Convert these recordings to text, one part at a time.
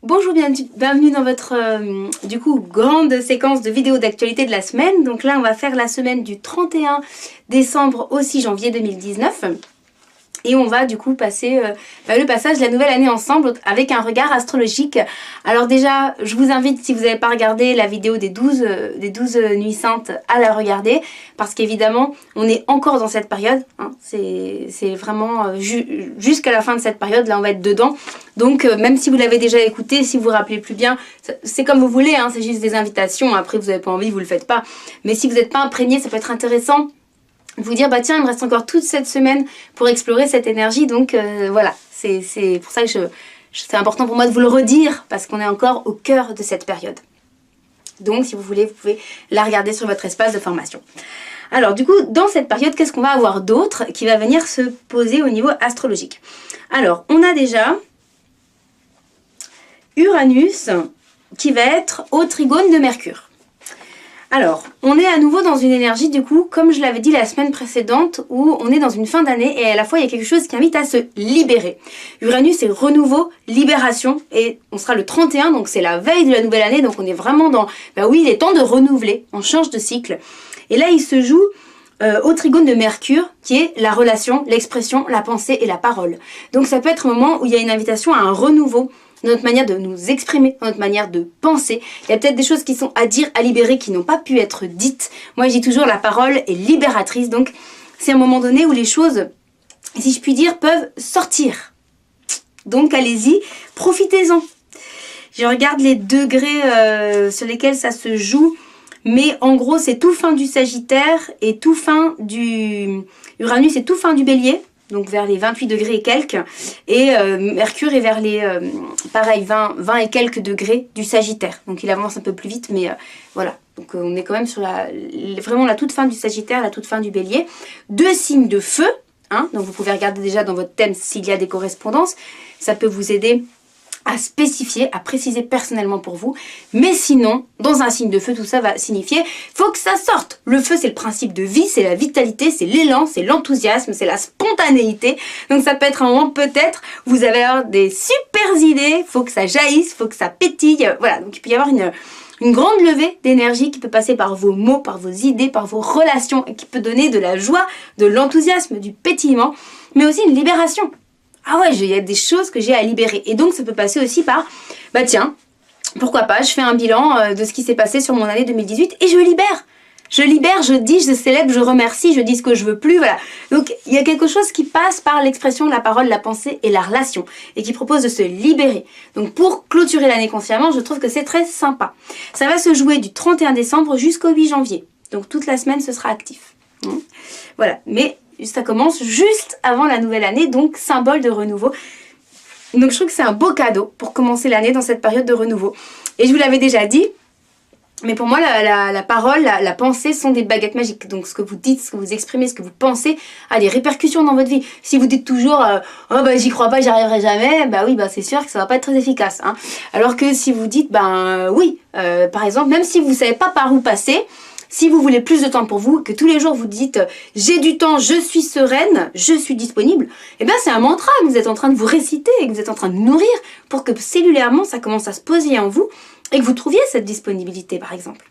Bonjour, bienvenue dans votre grande séquence de vidéos d'actualité de la semaine. Donc là, on va faire la semaine du 31 décembre au 6 janvier 2019. Et on va du coup passer le passage de la nouvelle année ensemble avec un regard astrologique. Alors déjà, je vous invite, si vous n'avez pas regardé la vidéo des 12 nuits saintes, à la regarder. Parce qu'évidemment, on est encore dans cette période. Hein, c'est vraiment jusqu'à la fin de cette période, là on va être dedans. Donc même si vous l'avez déjà écouté, si vous vous rappelez plus bien, c'est comme vous voulez, hein, c'est juste des invitations. Après vous n'avez pas envie, vous le faites pas. Mais si vous n'êtes pas imprégné, ça peut être intéressant de vous dire, bah tiens, il me reste encore toute cette semaine pour explorer cette énergie. Donc voilà, c'est pour ça que c'est important pour moi de vous le redire, parce qu'on est encore au cœur de cette période. Donc si vous voulez, vous pouvez la regarder sur votre espace de formation. Alors du coup, dans cette période, qu'est-ce qu'on va avoir d'autre qui va venir se poser au niveau astrologique? Alors, on a déjà Uranus qui va être au trigone de Mercure. Alors, on est à nouveau dans une énergie, du coup, comme je l'avais dit la semaine précédente, où on est dans une fin d'année et à la fois il y a quelque chose qui invite à se libérer. Uranus, c'est renouveau, libération, et on sera le 31, donc c'est la veille de la nouvelle année, donc on est vraiment dans, bah oui, il est temps de renouveler, on change de cycle. Et là, il se joue au trigone de Mercure, qui est la relation, l'expression, la pensée et la parole. Donc ça peut être un moment où il y a une invitation à un renouveau, dans notre manière de nous exprimer, dans notre manière de penser. Il y a peut-être des choses qui sont à dire, à libérer, qui n'ont pas pu être dites. Moi, je dis toujours, la parole est libératrice. Donc, c'est un moment donné où les choses, si je puis dire, peuvent sortir. Donc, allez-y, profitez-en. Je regarde les degrés sur lesquels ça se joue. Mais en gros, c'est tout fin du Sagittaire et tout fin du Uranus et tout fin du Bélier. Donc vers les 28 degrés et quelques, et Mercure est vers les, pareil, 20 et quelques degrés du Sagittaire. Donc il avance un peu plus vite, mais voilà. Donc on est quand même sur vraiment la toute fin du Sagittaire, la toute fin du Bélier. Deux signes de feu, hein, donc vous pouvez regarder déjà dans votre thème s'il y a des correspondances. Ça peut vous aider à spécifier, à préciser personnellement pour vous. Mais sinon, dans un signe de feu, tout ça va signifier faut que ça sorte. Le feu, c'est le principe de vie, c'est la vitalité, c'est l'élan, c'est l'enthousiasme, c'est la spontanéité. Donc ça peut être un moment, peut-être, vous allez avoir des super idées, faut que ça jaillisse, faut que ça pétille. Voilà, donc il peut y avoir une grande levée d'énergie qui peut passer par vos mots, par vos idées, par vos relations, et qui peut donner de la joie, de l'enthousiasme, du pétillement, mais aussi une libération. Ah ouais, il y a des choses que j'ai à libérer. Et donc, ça peut passer aussi par, bah tiens, pourquoi pas, je fais un bilan de ce qui s'est passé sur mon année 2018 et je libère. Je libère, je dis, je célèbre, je remercie, je dis ce que je veux plus, voilà. Donc, il y a quelque chose qui passe par l'expression, la parole, la pensée et la relation et qui propose de se libérer. Donc, pour clôturer l'année consciemment, je trouve que c'est très sympa. Ça va se jouer du 31 décembre jusqu'au 8 janvier. Donc, toute la semaine, ce sera actif. Voilà, mais ça commence juste avant la nouvelle année, donc symbole de renouveau. Donc je trouve que c'est un beau cadeau pour commencer l'année dans cette période de renouveau. Et je vous l'avais déjà dit, mais pour moi la parole, la pensée sont des baguettes magiques. Donc ce que vous dites, ce que vous exprimez, ce que vous pensez a des répercussions dans votre vie. Si vous dites toujours oh bah j'y crois pas, j'y arriverai jamais, bah oui, bah c'est sûr que ça va pas être très efficace. Hein. Alors que si vous dites oui, par exemple, même si vous savez pas par où passer, si vous voulez plus de temps pour vous, que tous les jours vous dites « j'ai du temps, je suis sereine, je suis disponible », eh bien c'est un mantra que vous êtes en train de vous réciter et que vous êtes en train de nourrir pour que cellulairement ça commence à se poser en vous et que vous trouviez cette disponibilité par exemple.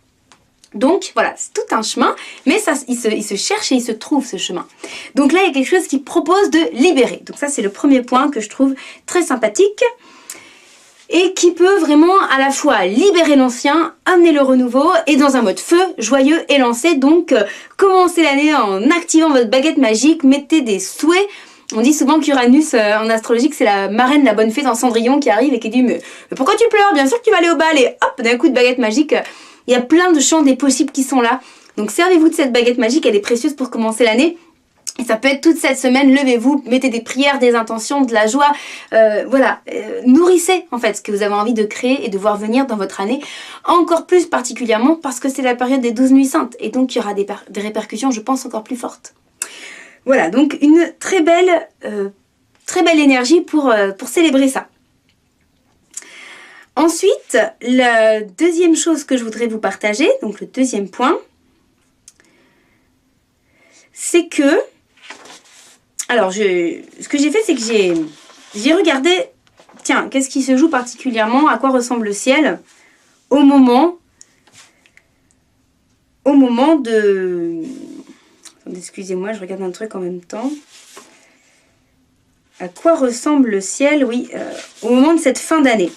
Donc voilà, c'est tout un chemin, mais ça, il se cherche et il se trouve ce chemin. Donc là il y a quelque chose qui propose de libérer. Donc ça c'est le premier point que je trouve très sympathique. Et qui peut vraiment à la fois libérer l'ancien, amener le renouveau et dans un mode feu, joyeux et lancé. Donc commencez l'année en activant votre baguette magique, mettez des souhaits. On dit souvent qu'Uranus en astrologie, c'est la marraine, la bonne fée dans Cendrillon qui arrive et qui dit mais pourquoi tu pleures? Bien sûr que tu vas aller au bal et hop, d'un coup de baguette magique, il y a plein de champs des possibles qui sont là. Donc servez-vous de cette baguette magique, elle est précieuse pour commencer l'année. Et ça peut être toute cette semaine, levez-vous, mettez des prières, des intentions, de la joie, nourrissez en fait ce que vous avez envie de créer et de voir venir dans votre année, encore plus particulièrement parce que c'est la période des 12 nuits saintes et donc il y aura des répercussions je pense encore plus fortes. Voilà, donc une très belle énergie pour célébrer ça. Ensuite, la deuxième chose que je voudrais vous partager, donc le deuxième point, c'est que alors, ce que j'ai fait, c'est que j'ai regardé tiens, qu'est-ce qui se joue particulièrement? À quoi ressemble le ciel au moment de... Excusez-moi, je regarde un truc en même temps. À quoi ressemble le ciel, oui, au moment de cette fin d'année?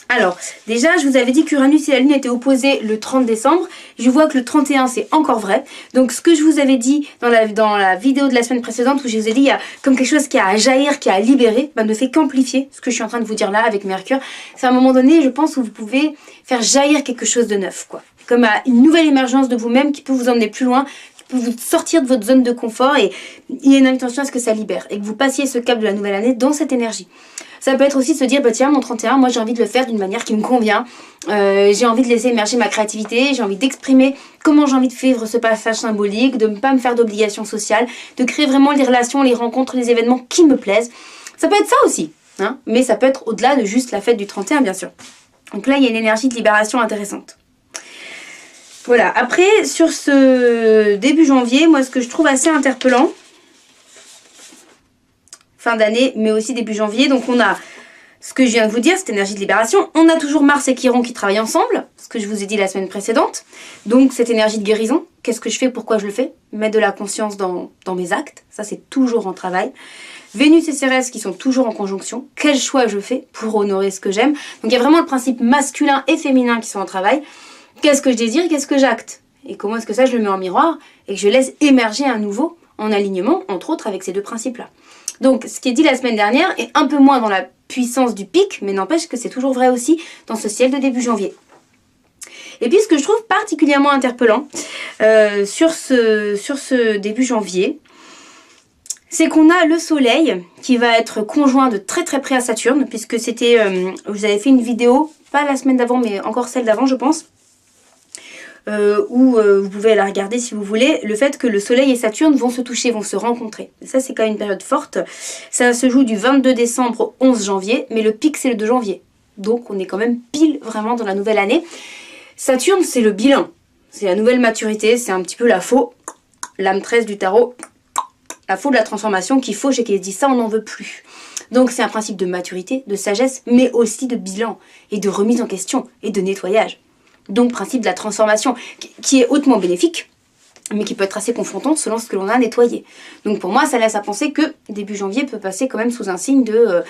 Alors, déjà, je vous avais dit qu'Uranus et la Lune étaient opposés le 30 décembre. Je vois que le 31, c'est encore vrai. Donc, ce que je vous avais dit dans la vidéo de la semaine précédente, où je vous ai dit, il y a comme quelque chose qui a à jaillir, qui a à libérer, ne fait qu'amplifier ce que je suis en train de vous dire là avec Mercure. C'est à un moment donné, je pense, où vous pouvez faire jaillir quelque chose de neuf, quoi. Comme une nouvelle émergence de vous-même qui peut vous emmener plus loin, qui peut vous sortir de votre zone de confort. Et il y a une intention à ce que ça libère. Et que vous passiez ce cap de la nouvelle année dans cette énergie. Ça peut être aussi de se dire, bah tiens, mon 31, moi j'ai envie de le faire d'une manière qui me convient. J'ai envie de laisser émerger ma créativité, j'ai envie d'exprimer comment j'ai envie de vivre ce passage symbolique, de ne pas me faire d'obligations sociales, de créer vraiment les relations, les rencontres, les événements qui me plaisent. Ça peut être ça aussi, hein, mais ça peut être au-delà de juste la fête du 31, bien sûr. Donc là, il y a une énergie de libération intéressante. Voilà, après, sur ce début janvier, moi ce que je trouve assez interpellant, fin d'année, mais aussi début janvier. Donc on a ce que je viens de vous dire, cette énergie de libération. On a toujours Mars et Chiron qui travaillent ensemble, ce que je vous ai dit la semaine précédente. Donc cette énergie de guérison, qu'est-ce que je fais, pourquoi je le fais? Mettre de la conscience dans mes actes, ça c'est toujours en travail. Vénus et Cérès qui sont toujours en conjonction. Quel choix je fais pour honorer ce que j'aime? Donc il y a vraiment le principe masculin et féminin qui sont en travail. Qu'est-ce que je désire, qu'est-ce que j'acte? Et comment est-ce que ça je le mets en miroir et que je laisse émerger un nouveau en alignement, entre autres avec ces deux principes-là. Donc, ce qui est dit la semaine dernière est un peu moins dans la puissance du pic, mais n'empêche que c'est toujours vrai aussi dans ce ciel de début janvier. Et puis, ce que je trouve particulièrement interpellant sur ce début janvier, c'est qu'on a le Soleil qui va être conjoint de très très près à Saturne, puisque c'était, vous avez fait une vidéo, pas la semaine d'avant, mais encore celle d'avant, je pense, où vous pouvez la regarder si vous voulez, le fait que le Soleil et Saturne vont se toucher, vont se rencontrer. Et ça, c'est quand même une période forte. Ça se joue du 22 décembre au 11 janvier, mais le pic, c'est le 2 janvier. Donc, on est quand même pile vraiment dans la nouvelle année. Saturne, c'est le bilan. C'est la nouvelle maturité, c'est un petit peu la faux, l'âme 13 du tarot, la faux de la transformation qui fauche et qui dit ça, on n'en veut plus. Donc, c'est un principe de maturité, de sagesse, mais aussi de bilan et de remise en question et de nettoyage. Donc, principe de la transformation, qui est hautement bénéfique, mais qui peut être assez confrontant selon ce que l'on a nettoyé. Donc, pour moi, ça laisse à penser que début janvier peut passer quand même sous un signe de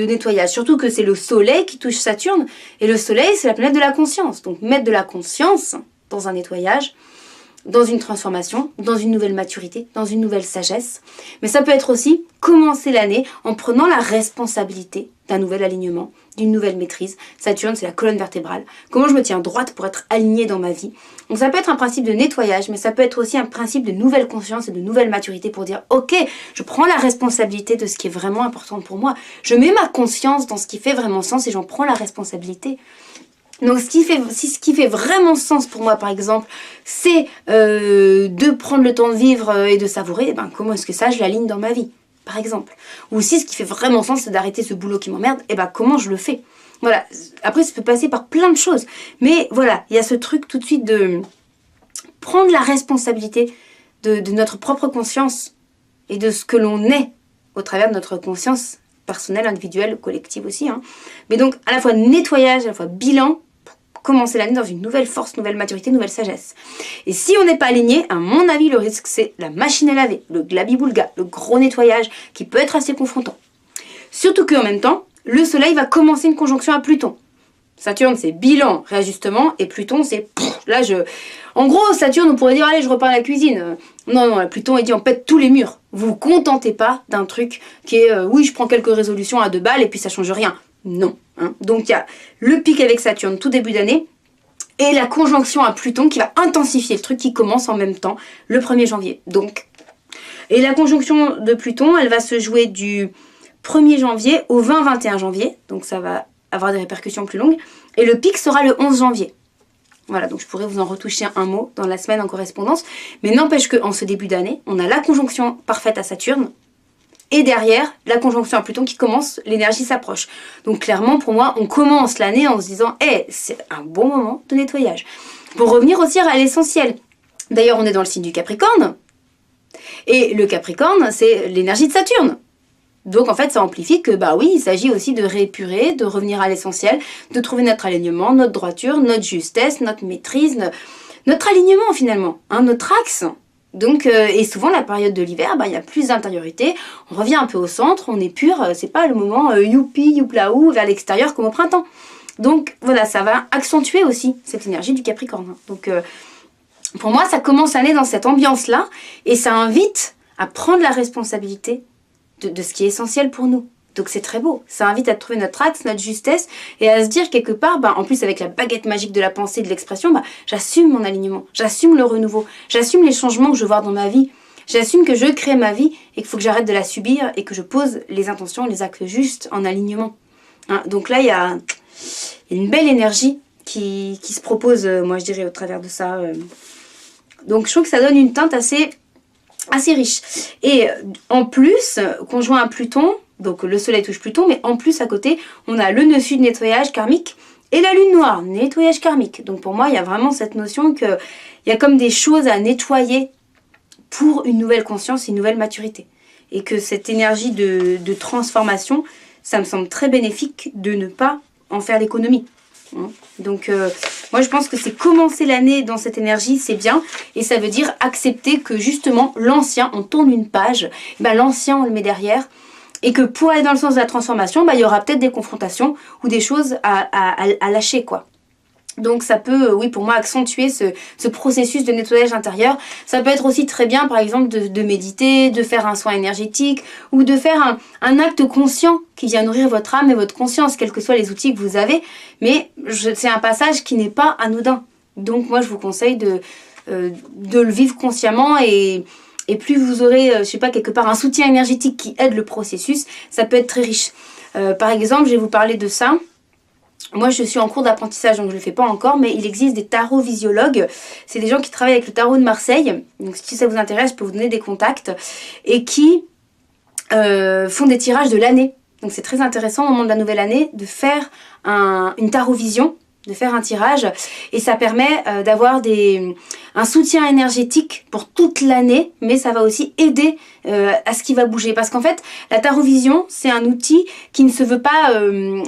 nettoyage. Surtout que c'est le Soleil qui touche Saturne, et le Soleil, c'est la planète de la conscience. Donc, mettre de la conscience dans un nettoyage, dans une transformation, dans une nouvelle maturité, dans une nouvelle sagesse. Mais ça peut être aussi commencer l'année en prenant la responsabilité d'un nouvel alignement, d'une nouvelle maîtrise. Saturne, c'est la colonne vertébrale. Comment je me tiens droite pour être alignée dans ma vie? Donc ça peut être un principe de nettoyage, mais ça peut être aussi un principe de nouvelle conscience et de nouvelle maturité pour dire « Ok, je prends la responsabilité de ce qui est vraiment important pour moi. Je mets ma conscience dans ce qui fait vraiment sens et j'en prends la responsabilité. » Donc ce qui fait vraiment sens pour moi, par exemple, c'est de prendre le temps de vivre et de savourer, ben, comment est-ce que ça, je l'aligne dans ma vie, par exemple. Ou si ce qui fait vraiment sens, c'est d'arrêter ce boulot qui m'emmerde, et ben comment je le fais. Voilà, après ça peut passer par plein de choses. Mais voilà, il y a ce truc tout de suite de prendre la responsabilité de notre propre conscience et de ce que l'on est au travers de notre conscience personnelle, individuelle, collective aussi. Hein. Mais donc, à la fois nettoyage, à la fois bilan, commencer l'année dans une nouvelle force, nouvelle maturité, nouvelle sagesse. Et si on n'est pas aligné, à mon avis, le risque, c'est la machine à laver, le glabi-boulga, le gros nettoyage, qui peut être assez confrontant. Surtout qu'en même temps, le Soleil va commencer une conjonction à Pluton. Saturne, c'est bilan, réajustement, et Pluton, c'est... Là, En gros, Saturne, on pourrait dire, allez, je repars à la cuisine. Non, Pluton, il dit, on pète tous les murs. Vous vous contentez pas d'un truc qui est, oui, je prends quelques résolutions à 2 balles, et puis ça change rien. Non. Hein. Donc il y a le pic avec Saturne tout début d'année et la conjonction à Pluton qui va intensifier le truc qui commence en même temps le 1er janvier. Donc, et la conjonction de Pluton, elle va se jouer du 1er janvier au 20-21 janvier. Donc ça va avoir des répercussions plus longues. Et le pic sera le 11 janvier. Voilà, donc je pourrais vous en retoucher un mot dans la semaine en correspondance. Mais n'empêche qu'en ce début d'année, on a la conjonction parfaite à Saturne. Et derrière, la conjonction à Pluton qui commence, l'énergie s'approche. Donc clairement, pour moi, on commence l'année en se disant « Hey, c'est un bon moment de nettoyage ». Pour revenir aussi à l'essentiel. D'ailleurs, on est dans le signe du Capricorne. Et le Capricorne, c'est l'énergie de Saturne. Donc en fait ça amplifie que bah oui, il s'agit aussi de réépurer, de revenir à l'essentiel, de trouver notre alignement, notre droiture, notre justesse, notre maîtrise, notre alignement finalement, hein, notre axe. Donc, et souvent la période de l'hiver, bah, il y a plus d'intériorité, on revient un peu au centre, on est pur, c'est pas le moment youpi, youplaou vers l'extérieur comme au printemps. Donc voilà, ça va accentuer aussi cette énergie du Capricorne. Donc pour moi ça commence l'année dans cette ambiance là et ça invite à prendre la responsabilité de ce qui est essentiel pour nous. Donc c'est très beau, ça invite à trouver notre axe, notre justesse et à se dire quelque part, bah, en plus avec la baguette magique de la pensée et de l'expression, bah, j'assume mon alignement, j'assume le renouveau, j'assume les changements que je veux voir dans ma vie, j'assume que je crée ma vie et qu'il faut que j'arrête de la subir et que je pose les intentions, les actes justes en alignement. Hein, donc là il y a une belle énergie qui se propose, moi je dirais au travers de ça. Donc je trouve que ça donne une teinte assez riche. Et en plus, conjoint à Pluton, donc le soleil touche Pluton, mais en plus à côté, on a le nœud sud nettoyage karmique et la lune noire, nettoyage karmique. Donc pour moi, il y a vraiment cette notion qu'il y a comme des choses à nettoyer pour une nouvelle conscience, une nouvelle maturité. Et que cette énergie de transformation, ça me semble très bénéfique de ne pas en faire l'économie. Donc moi je pense que c'est commencer l'année dans cette énergie, c'est bien, et ça veut dire accepter que justement l'ancien, on tourne une page, ben, l'ancien on le met derrière, et que pour aller dans le sens de la transformation, ben, il y aura peut-être des confrontations ou des choses à lâcher quoi. Donc ça peut, oui, pour moi, accentuer ce processus de nettoyage intérieur. Ça peut être aussi très bien, par exemple, de méditer, de faire un soin énergétique ou de faire un acte conscient qui vient nourrir votre âme et votre conscience, quels que soient les outils que vous avez. Mais c'est un passage qui n'est pas anodin. Donc moi, je vous conseille de le vivre consciemment et plus vous aurez, je sais pas, quelque part un soutien énergétique qui aide le processus, ça peut être très riche. Par exemple, je vais vous parler de ça. Moi, je suis en cours d'apprentissage, donc je ne le fais pas encore, mais il existe des tarots-visiologues. C'est des gens qui travaillent avec le tarot de Marseille. Donc, si ça vous intéresse, je peux vous donner des contacts. Et qui font des tirages de l'année. Donc, c'est très intéressant au moment de la nouvelle année de faire une tarot-vision, de faire un tirage. Et ça permet d'avoir un soutien énergétique pour toute l'année, mais ça va aussi aider à ce qui va bouger. Parce qu'en fait, la tarovision, c'est un outil qui ne se veut pas...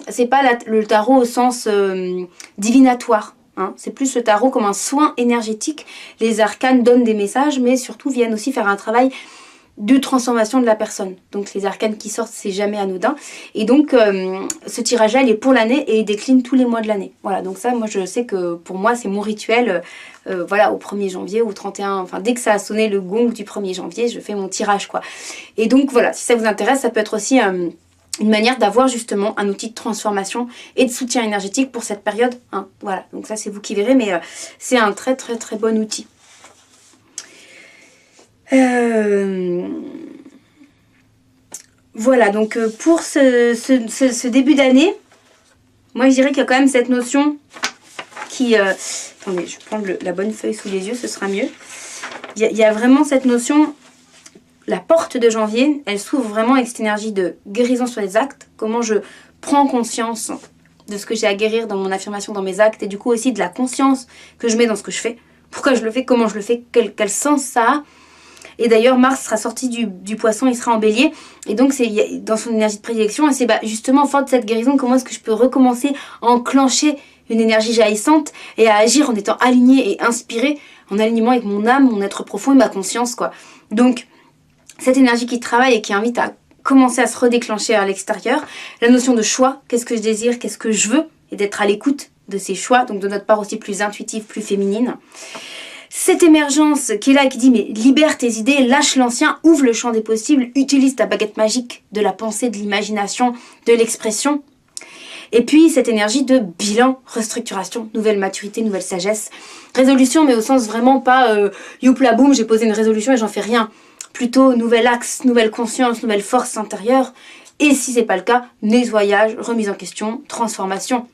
c'est pas le tarot au sens divinatoire. Hein. C'est plus le tarot comme un soin énergétique. Les arcanes donnent des messages, mais surtout viennent aussi faire un travail de transformation de la personne. Donc les arcanes qui sortent, c'est jamais anodin. Et donc ce tirage-là, il est pour l'année et il décline tous les mois de l'année. Voilà, donc ça, moi je sais que pour moi, c'est mon rituel. Voilà, au 1er janvier ou au 31, enfin dès que ça a sonné le gong du 1er janvier, je fais mon tirage, quoi. Et donc voilà, si ça vous intéresse, ça peut être aussi une manière d'avoir justement un outil de transformation et de soutien énergétique pour cette période. Hein. Voilà, donc ça c'est vous qui verrez, mais c'est un très très très bon outil. Voilà, donc pour ce début d'année, moi je dirais qu'il y a quand même cette notion qui... attendez, je vais prendre la bonne feuille sous les yeux, ce sera mieux. Il y a vraiment cette notion, la porte de janvier, elle s'ouvre vraiment avec cette énergie de guérison sur les actes, comment je prends conscience de ce que j'ai à guérir dans mon affirmation, dans mes actes, et du coup aussi de la conscience que je mets dans ce que je fais, pourquoi je le fais, comment je le fais, quel sens ça a. Et d'ailleurs, Mars sera sorti du poisson, il sera en bélier. Et donc, c'est dans son énergie de prédilection. Et c'est justement fort de cette guérison, comment est-ce que je peux recommencer à enclencher une énergie jaillissante et à agir en étant aligné et inspiré, en alignement avec mon âme, mon être profond et ma conscience, quoi. Donc, cette énergie qui travaille et qui invite à commencer à se redéclencher à l'extérieur. La notion de choix, qu'est-ce que je désire, qu'est-ce que je veux, et d'être à l'écoute de ces choix, donc de notre part aussi plus intuitive, plus féminine. Cette émergence qui est là et qui dit mais libère tes idées, lâche l'ancien, ouvre le champ des possibles, utilise ta baguette magique de la pensée, de l'imagination, de l'expression. Et puis cette énergie de bilan, restructuration, nouvelle maturité, nouvelle sagesse, résolution mais au sens vraiment pas youpla boum, j'ai posé une résolution et j'en fais rien. Plutôt nouvel axe, nouvelle conscience, nouvelle force intérieure. Et si c'est pas le cas, nettoyage, remise en question, transformation.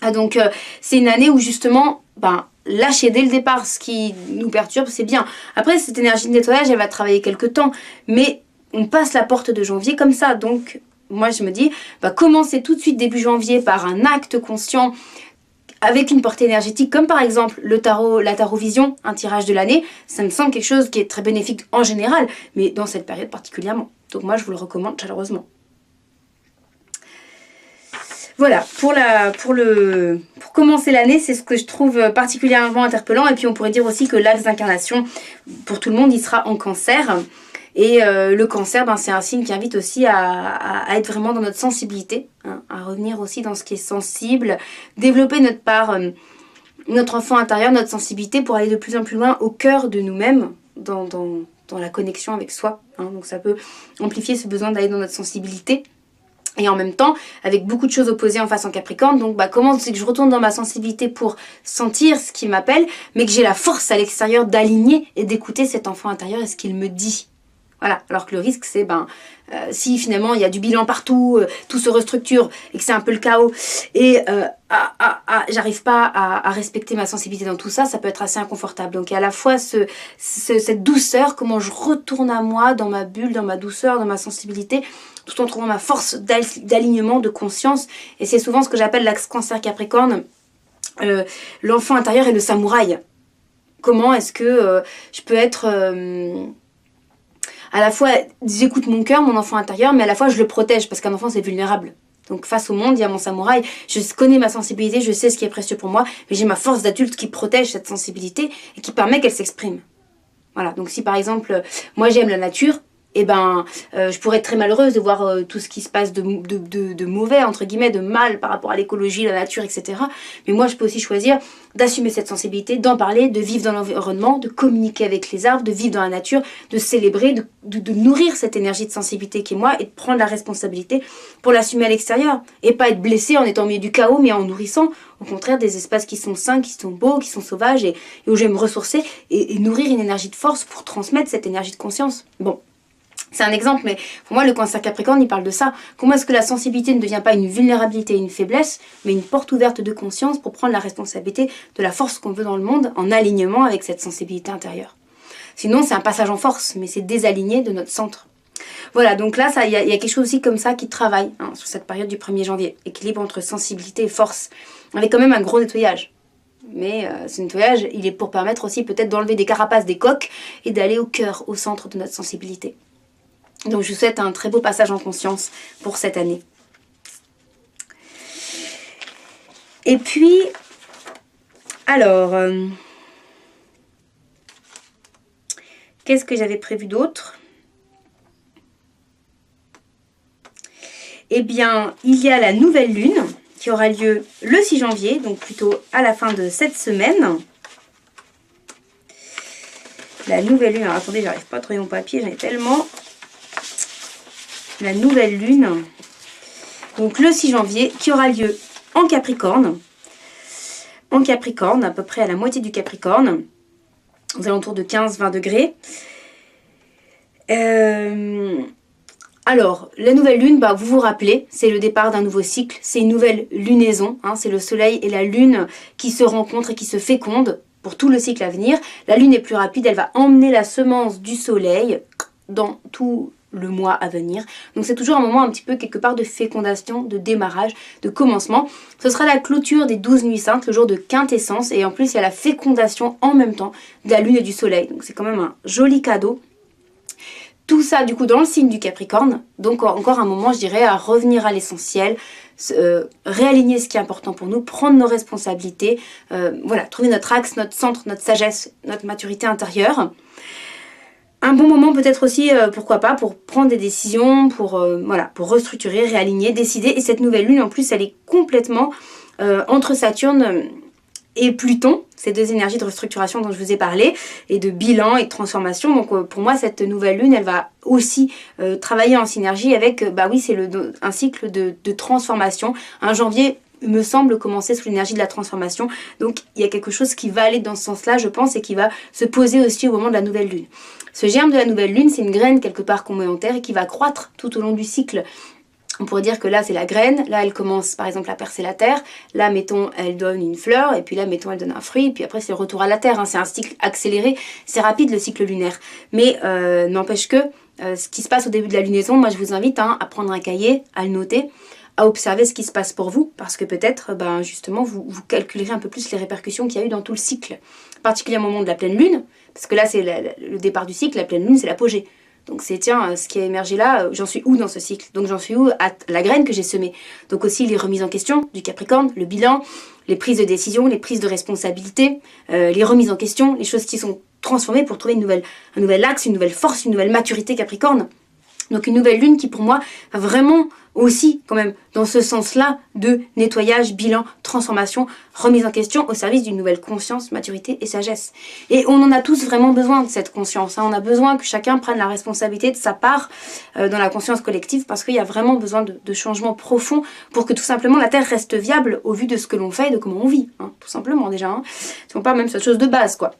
Ah donc c'est une année où justement, lâcher dès le départ ce qui nous perturbe, c'est bien. Après, cette énergie de nettoyage, elle va travailler quelques temps, mais on passe la porte de janvier comme ça. Donc, moi, je me dis, commencer tout de suite début janvier par un acte conscient, avec une portée énergétique, comme par exemple le tarot, la tarot vision, un tirage de l'année, ça me semble quelque chose qui est très bénéfique en général, mais dans cette période particulièrement. Donc moi, je vous le recommande chaleureusement. Voilà, pour commencer l'année, c'est ce que je trouve particulièrement interpellant. Et puis on pourrait dire aussi que l'axe d'incarnation, pour tout le monde, il sera en cancer. Et le cancer, ben, c'est un signe qui invite aussi à être vraiment dans notre sensibilité, hein, à revenir aussi dans ce qui est sensible, développer notre part, notre enfant intérieur, notre sensibilité pour aller de plus en plus loin au cœur de nous-mêmes, dans la connexion avec soi. Hein. Donc ça peut amplifier ce besoin d'aller dans notre sensibilité. Et en même temps, avec beaucoup de choses opposées en face en Capricorne, donc bah, comment c'est que je retourne dans ma sensibilité pour sentir ce qui m'appelle, mais que j'ai la force à l'extérieur d'aligner et d'écouter cet enfant intérieur et ce qu'il me dit. Voilà, alors que le risque c'est, si finalement il y a du bilan partout, tout se restructure et que c'est un peu le chaos, et j'arrive pas à respecter ma sensibilité dans tout ça, ça peut être assez inconfortable. Donc il y a à la fois cette douceur, comment je retourne à moi, dans ma bulle, dans ma douceur, dans ma sensibilité, tout en trouvant ma force d'alignement, de conscience. Et c'est souvent ce que j'appelle l'axe cancer Capricorne, l'enfant intérieur et le samouraï. Comment est-ce que je peux être... à la fois, j'écoute mon cœur, mon enfant intérieur, mais à la fois, je le protège, parce qu'un enfant, c'est vulnérable. Donc, face au monde, il y a mon samouraï. Je connais ma sensibilité, je sais ce qui est précieux pour moi, mais j'ai ma force d'adulte qui protège cette sensibilité et qui permet qu'elle s'exprime. Voilà. Donc, si par exemple, moi, j'aime la nature, eh ben, je pourrais être très malheureuse de voir tout ce qui se passe de mauvais, entre guillemets, de mal par rapport à l'écologie, la nature, etc. Mais moi, je peux aussi choisir d'assumer cette sensibilité, d'en parler, de vivre dans l'environnement, de communiquer avec les arbres, de vivre dans la nature, de célébrer, de nourrir cette énergie de sensibilité qui est moi et de prendre la responsabilité pour l'assumer à l'extérieur. Et pas être blessé en étant au milieu du chaos, mais en nourrissant, au contraire, des espaces qui sont sains, qui sont beaux, qui sont sauvages et où je vais me ressourcer et nourrir une énergie de force pour transmettre cette énergie de conscience. Bon. C'est un exemple, mais pour moi, le cancer Capricorne, il parle de ça. Comment est-ce que la sensibilité ne devient pas une vulnérabilité, une faiblesse, mais une porte ouverte de conscience pour prendre la responsabilité de la force qu'on veut dans le monde en alignement avec cette sensibilité intérieure. Sinon, c'est un passage en force, mais c'est désaligné de notre centre. Voilà, donc là, il y a quelque chose aussi comme ça qui travaille sur cette période du 1er janvier. Équilibre entre sensibilité et force. Avec quand même un gros nettoyage. Mais ce nettoyage, il est pour permettre aussi peut-être d'enlever des carapaces, des coques, et d'aller au cœur, au centre de notre sensibilité. Donc je vous souhaite un très beau passage en conscience pour cette année. Et puis, alors, qu'est-ce que j'avais prévu d'autre? Eh bien, il y a la nouvelle lune qui aura lieu le 6 janvier, donc plutôt à la fin de cette semaine. La nouvelle lune, alors attendez, j'arrive pas à trouver mon papier, j'en ai tellement... La nouvelle lune, donc le 6 janvier, qui aura lieu en Capricorne, à peu près à la moitié du Capricorne, aux alentours de 15-20 degrés. Alors, la nouvelle lune, vous vous rappelez, c'est le départ d'un nouveau cycle, c'est une nouvelle lunaison, hein, c'est le soleil et la lune qui se rencontrent et qui se fécondent pour tout le cycle à venir. La lune est plus rapide, elle va emmener la semence du soleil dans tout le mois à venir. Donc c'est toujours un moment un petit peu quelque part de fécondation, de démarrage, de commencement. Ce sera la clôture des 12 nuits saintes, le jour de quintessence, et en plus il y a la fécondation en même temps de la lune et du soleil. Donc c'est quand même un joli cadeau. Tout ça du coup dans le signe du Capricorne, donc encore un moment je dirais à revenir à l'essentiel, réaligner ce qui est important pour nous, prendre nos responsabilités, voilà, trouver notre axe, notre centre, notre sagesse, notre maturité intérieure. Un bon moment peut-être aussi, pourquoi pas, pour prendre des décisions, pour restructurer, réaligner, décider. Et cette nouvelle lune, en plus, elle est complètement entre Saturne et Pluton, ces deux énergies de restructuration dont je vous ai parlé, et de bilan et de transformation. Donc pour moi, cette nouvelle lune, elle va aussi travailler en synergie avec, c'est un cycle de transformation. Un janvier me semble commencer sous l'énergie de la transformation. Donc il y a quelque chose qui va aller dans ce sens-là, je pense, et qui va se poser aussi au moment de la nouvelle lune. Ce germe de la nouvelle lune, c'est une graine quelque part qu'on met en terre et qui va croître tout au long du cycle. On pourrait dire que là, c'est la graine. Là, elle commence, par exemple, à percer la terre. Là, mettons, elle donne une fleur. Et puis là, mettons, elle donne un fruit. Et puis après, c'est le retour à la terre. Hein. C'est un cycle accéléré. C'est rapide, le cycle lunaire. Mais n'empêche que ce qui se passe au début de la lunaison, moi, je vous invite à prendre un cahier, à le noter, à observer ce qui se passe pour vous, parce que peut-être, justement, vous calculerez un peu plus les répercussions qu'il y a eu dans tout le cycle, particulièrement au moment de la pleine lune, parce que là, c'est le départ du cycle, la pleine lune, c'est l'apogée. Donc c'est, tiens, ce qui a émergé là, j'en suis où dans ce cycle? Donc j'en suis où à la graine que j'ai semée? Donc aussi les remises en question du Capricorne, le bilan, les prises de décision, les prises de responsabilité, les remises en question, les choses qui sont transformées pour trouver un nouvel axe, une nouvelle force, une nouvelle maturité Capricorne. Donc une nouvelle lune qui pour moi va vraiment aussi quand même dans ce sens-là de nettoyage, bilan, transformation, remise en question au service d'une nouvelle conscience, maturité et sagesse. Et on en a tous vraiment besoin de cette conscience. On a besoin que chacun prenne la responsabilité de sa part dans la conscience collective parce qu'il y a vraiment besoin de changements profonds pour que tout simplement la Terre reste viable au vu de ce que l'on fait et de comment on vit. Tout simplement déjà. Si on parle même sur chose de base quoi.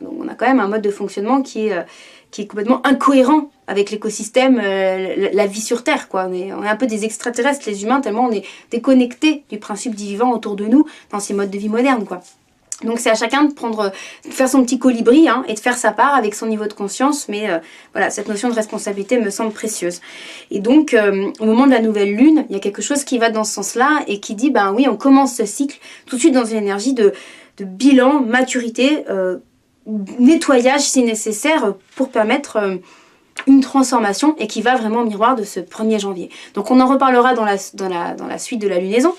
Donc on a quand même un mode de fonctionnement qui est complètement incohérent avec l'écosystème, la vie sur Terre, quoi. On est un peu des extraterrestres, les humains, tellement on est déconnectés du principe du vivant autour de nous dans ces modes de vie modernes, quoi. Donc c'est à chacun de faire son petit colibri et de faire sa part avec son niveau de conscience, mais voilà, cette notion de responsabilité me semble précieuse. Et donc au moment de la nouvelle lune, il y a quelque chose qui va dans ce sens-là et qui dit, oui, on commence ce cycle tout de suite dans une énergie de bilan, maturité, nettoyage si nécessaire pour permettre une transformation et qui va vraiment au miroir de ce 1er janvier. Donc on en reparlera dans la suite de la lunaison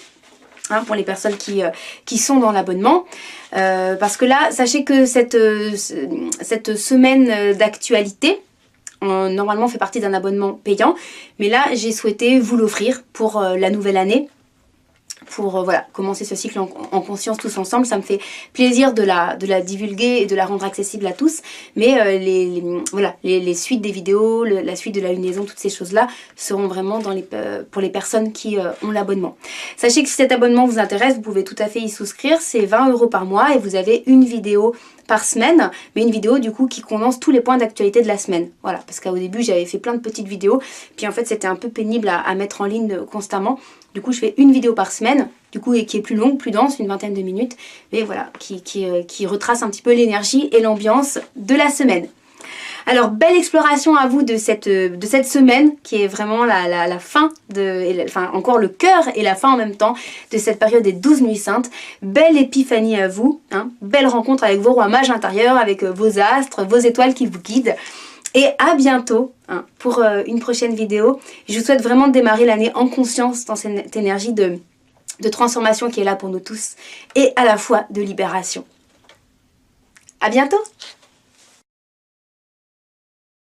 pour les personnes qui sont dans l'abonnement parce que là sachez que cette semaine d'actualité normalement fait partie d'un abonnement payant, mais là j'ai souhaité vous l'offrir pour la nouvelle année, pour commencer ce cycle en conscience tous ensemble. Ça me fait plaisir de la divulguer et de la rendre accessible à tous, mais les suites des vidéos, la suite de la lunaison, toutes ces choses-là seront vraiment pour les personnes qui ont l'abonnement. Sachez que si cet abonnement vous intéresse, vous pouvez tout à fait y souscrire, c'est 20 € par mois et vous avez une vidéo par semaine, mais une vidéo du coup qui condense tous les points d'actualité de la semaine. Voilà, parce qu'au début j'avais fait plein de petites vidéos, puis en fait c'était un peu pénible à mettre en ligne constamment. Du coup je fais une vidéo par semaine, du coup et qui est plus longue, plus dense, une vingtaine de minutes, mais voilà, qui retrace un petit peu l'énergie et l'ambiance de la semaine. Alors belle exploration à vous de cette semaine qui est vraiment la fin, encore le cœur et la fin en même temps de cette période des 12 nuits saintes. Belle épiphanie à vous, belle rencontre avec vos rois mages intérieurs, avec vos astres, vos étoiles qui vous guident. Et à bientôt pour une prochaine vidéo. Je vous souhaite vraiment de démarrer l'année en conscience dans cette énergie de transformation qui est là pour nous tous et à la fois de libération. À bientôt!